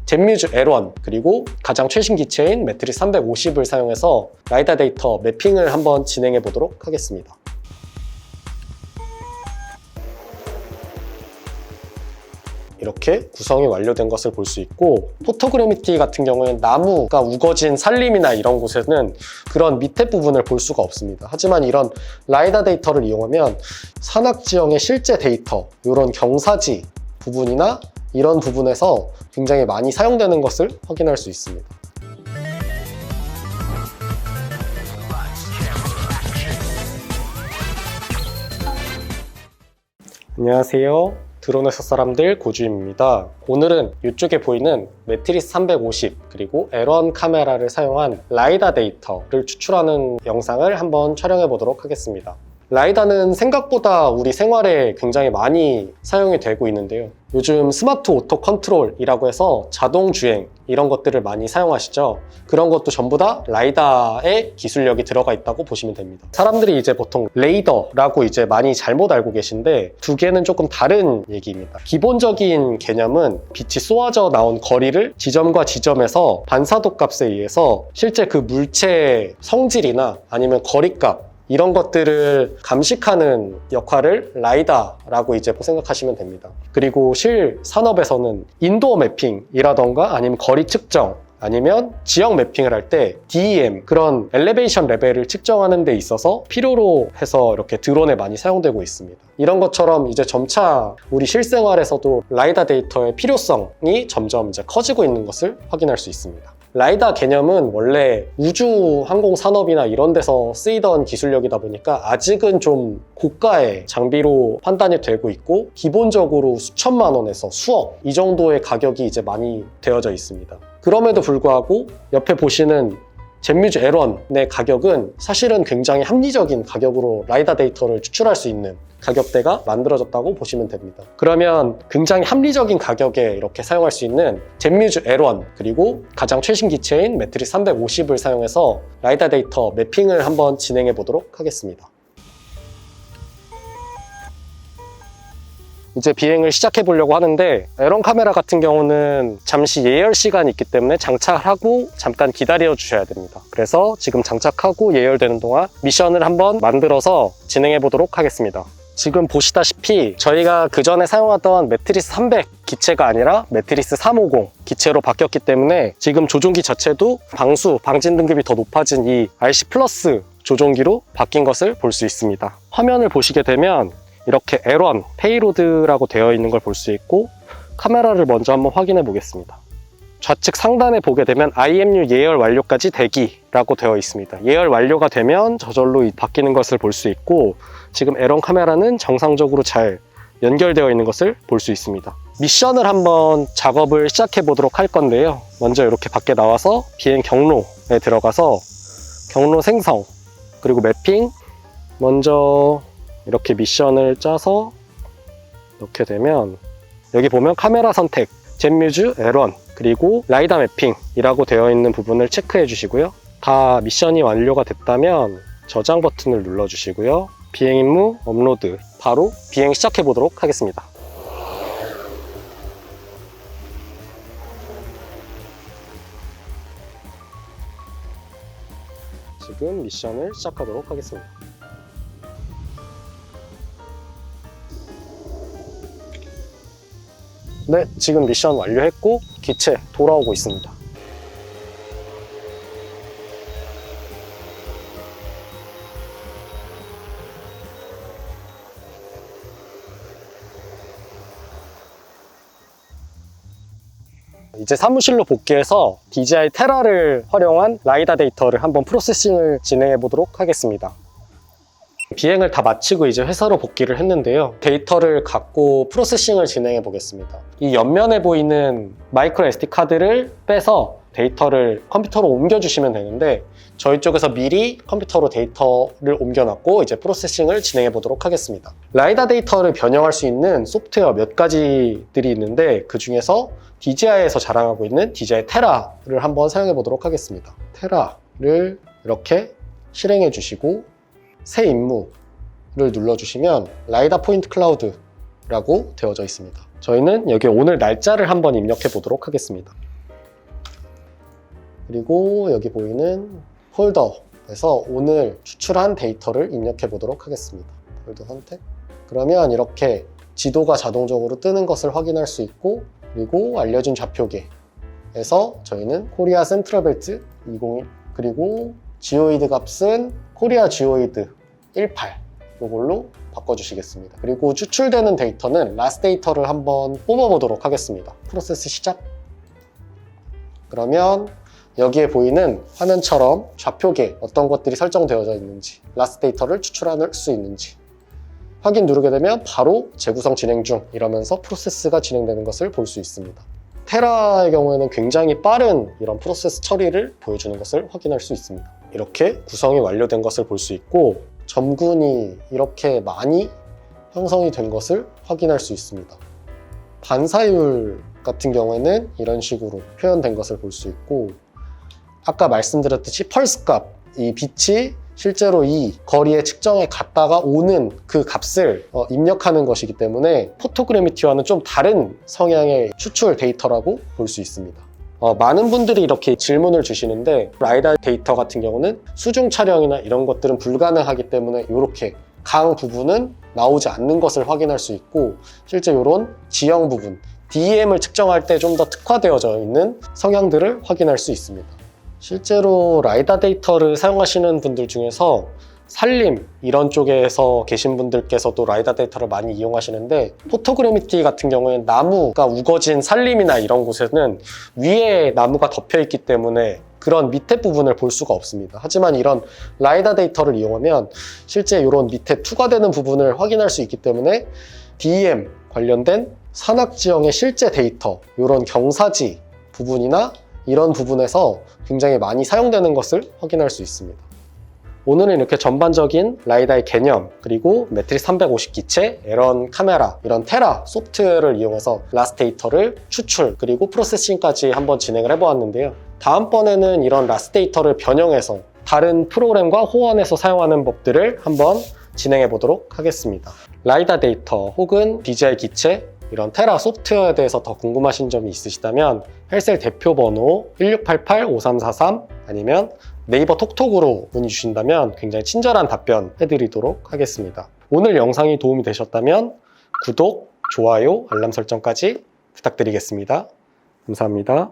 젠뮤즈 L1 그리고 가장 최신 기체인 매트리스 350을 사용해서 라이다 데이터 매핑을 한번 진행해 보도록 하겠습니다. 이렇게 구성이 완료된 것을 볼 수 있고, 포토그래미티 같은 경우에는 나무가 우거진 산림이나 이런 곳에는 그런 밑에 부분을 볼 수가 없습니다. 하지만 이런 라이다 데이터를 이용하면 산악지형의 실제 데이터, 이런 경사지 부분이나 이런 부분에서 굉장히 많이 사용되는 것을 확인할 수 있습니다. 안녕하세요. 드론에서 사람들 고주임입니다. 오늘은 이쪽에 보이는 매트리스 350 그리고 L1 카메라를 사용한 라이다 데이터를 추출하는 영상을 한번 촬영해 보도록 하겠습니다. 라이다는 생각보다 우리 생활에 굉장히 많이 사용이 되고 있는데요. 요즘 스마트 오토 컨트롤이라고 해서 자동 주행 이런 것들을 많이 사용하시죠. 그런 것도 전부 다 라이다의 기술력이 들어가 있다고 보시면 됩니다. 사람들이 이제 보통 레이더라고 이제 많이 잘못 알고 계신데, 두 개는 조금 다른 얘기입니다. 기본적인 개념은 빛이 쏘아져 나온 거리를 지점과 지점에서 반사도 값에 의해서 실제 그 물체의 성질이나 아니면 거리값 이런 것들을 감식하는 역할을 라이다라고 이제 생각하시면 됩니다. 그리고 실산업에서는 인도어 매핑이라던가 아니면 거리 측정 아니면 지역 매핑을 할 때 DEM, 그런 엘리베이션 레벨을 측정하는 데 있어서 필요로 해서 이렇게 드론에 많이 사용되고 있습니다. 이런 것처럼 이제 점차 우리 실생활에서도 라이다 데이터의 필요성이 점점 이제 커지고 있는 것을 확인할 수 있습니다. 라이다 개념은 원래 우주 항공 산업이나 이런 데서 쓰이던 기술력이다 보니까 아직은 좀 고가의 장비로 판단이 되고 있고, 기본적으로 수천만 원에서 수억 이 정도의 가격이 이제 많이 되어져 있습니다. 그럼에도 불구하고 옆에 보시는 젠뮤즈 L1의 가격은 사실은 굉장히 합리적인 가격으로 라이다 데이터를 추출할 수 있는 가격대가 만들어졌다고 보시면 됩니다. 그러면 굉장히 합리적인 가격에 이렇게 사용할 수 있는 젠뮤즈 L1 그리고 가장 최신 기체인 매트리스 350을 사용해서 라이다 데이터 매핑을 한번 진행해 보도록 하겠습니다. 이제 비행을 시작해 보려고 하는데, L1 카메라 같은 경우는 잠시 예열 시간이 있기 때문에 장착하고 잠깐 기다려 주셔야 됩니다. 그래서 지금 장착하고 예열되는 동안 미션을 한번 만들어서 진행해 보도록 하겠습니다. 지금 보시다시피 저희가 그 전에 사용하던 매트리스 300 기체가 아니라 매트리스 350 기체로 바뀌었기 때문에 지금 조종기 자체도 방수, 방진 등급이 더 높아진 이 RC 플러스 조종기로 바뀐 것을 볼 수 있습니다. 화면을 보시게 되면 이렇게 L1 페이로드라고 되어 있는 걸 볼 수 있고, 카메라를 먼저 한번 확인해 보겠습니다. 좌측 상단에 보게 되면 IMU 예열 완료까지 대기라고 되어 있습니다. 예열 완료가 되면 저절로 바뀌는 것을 볼 수 있고, 지금 L1 카메라는 정상적으로 잘 연결되어 있는 것을 볼 수 있습니다. 미션을 한번 작업을 시작해 보도록 할 건데요. 먼저 이렇게 밖에 나와서 비행 경로에 들어가서 경로 생성 그리고 매핑, 먼저 이렇게 미션을 짜서 넣게 되면 여기 보면 카메라 선택, 젠뮤즈 L1 그리고 라이다 매핑이라고 되어 있는 부분을 체크해 주시고요. 다 미션이 완료가 됐다면 저장 버튼을 눌러 주시고요. 비행 임무 업로드, 바로 비행 시작해 보도록 하겠습니다. 지금 미션을 시작하도록 하겠습니다. 네, 지금 미션 완료했고 기체 돌아오고 있습니다. 이제 사무실로 복귀해서 DJI 테라를 활용한 라이다 데이터를 한번 프로세싱을 진행해 보도록 하겠습니다. 비행을 다 마치고 이제 회사로 복귀를 했는데요. 데이터를 갖고 프로세싱을 진행해 보겠습니다. 이 옆면에 보이는 마이크로 SD 카드를 빼서 데이터를 컴퓨터로 옮겨주시면 되는데, 저희 쪽에서 미리 컴퓨터로 데이터를 옮겨놨고 이제 프로세싱을 진행해 보도록 하겠습니다. 라이다 데이터를 변형할 수 있는 소프트웨어 몇 가지들이 있는데, 그 중에서 DJI에서 자랑하고 있는 DJI 테라를 한번 사용해 보도록 하겠습니다. 테라를 이렇게 실행해 주시고 새 임무를 눌러주시면 라이다 포인트 클라우드라고 되어져 있습니다. 저희는 여기 오늘 날짜를 한번 입력해 보도록 하겠습니다. 그리고 여기 보이는 폴더에서 오늘 추출한 데이터를 입력해 보도록 하겠습니다. 폴더 선택. 그러면 이렇게 지도가 자동적으로 뜨는 것을 확인할 수 있고, 그리고 알려준 좌표계에서 저희는 코리아 센트럴벨트 201, 그리고 지오이드 값은 코리아 지오이드 18 이걸로 바꿔주시겠습니다. 그리고 추출되는 데이터는 라스 데이터를 한번 뽑아보도록 하겠습니다. 프로세스 시작. 그러면 여기에 보이는 화면처럼 좌표계 어떤 것들이 설정되어져 있는지, 라스 데이터를 추출할 수 있는지 확인 누르게 되면 바로 재구성 진행 중 이러면서 프로세스가 진행되는 것을 볼 수 있습니다. 테라의 경우에는 굉장히 빠른 이런 프로세스 처리를 보여주는 것을 확인할 수 있습니다. 이렇게 구성이 완료된 것을 볼 수 있고, 점군이 이렇게 많이 형성이 된 것을 확인할 수 있습니다. 반사율 같은 경우에는 이런 식으로 표현된 것을 볼 수 있고, 아까 말씀드렸듯이 펄스 값, 이 빛이 실제로 이 거리의 측정에 갔다가 오는 그 값을 입력하는 것이기 때문에 포토그래미티와는 좀 다른 성향의 추출 데이터라고 볼 수 있습니다. 많은 분들이 이렇게 질문을 주시는데, 라이다 데이터 같은 경우는 수중 촬영이나 이런 것들은 불가능하기 때문에 이렇게 강 부분은 나오지 않는 것을 확인할 수 있고, 실제 이런 지형 부분, DEM을 측정할 때 좀 더 특화되어져 있는 성향들을 확인할 수 있습니다. 실제로 라이다 데이터를 사용하시는 분들 중에서 산림 이런 쪽에서 계신 분들께서도 라이다 데이터를 많이 이용하시는데, 포토그래미티 같은 경우에는 나무가 우거진 산림이나 이런 곳에는 위에 나무가 덮여 있기 때문에 그런 밑에 부분을 볼 수가 없습니다. 하지만 이런 라이다 데이터를 이용하면 실제 이런 밑에 투과되는 부분을 확인할 수 있기 때문에 DEM 관련된 산악지형의 실제 데이터, 이런 경사지 부분이나 이런 부분에서 굉장히 많이 사용되는 것을 확인할 수 있습니다. 오늘은 이렇게 전반적인 라이다의 개념, 그리고 매트리스 350 기체, 에런 카메라, 이런 테라 소프트웨어를 이용해서 라스 데이터를 추출, 그리고 프로세싱까지 한번 진행을 해보았는데요. 다음번에는 이런 라스 데이터를 변형해서 다른 프로그램과 호환해서 사용하는 법들을 한번 진행해 보도록 하겠습니다. 라이다 데이터 혹은 DJI 기체, 이런 테라 소프트웨어에 대해서 더 궁금하신 점이 있으시다면 헬셀 대표 번호 1688-5343 아니면 네이버 톡톡으로 문의 주신다면 굉장히 친절한 답변 해드리도록 하겠습니다. 오늘 영상이 도움이 되셨다면 구독, 좋아요, 알람 설정까지 부탁드리겠습니다. 감사합니다.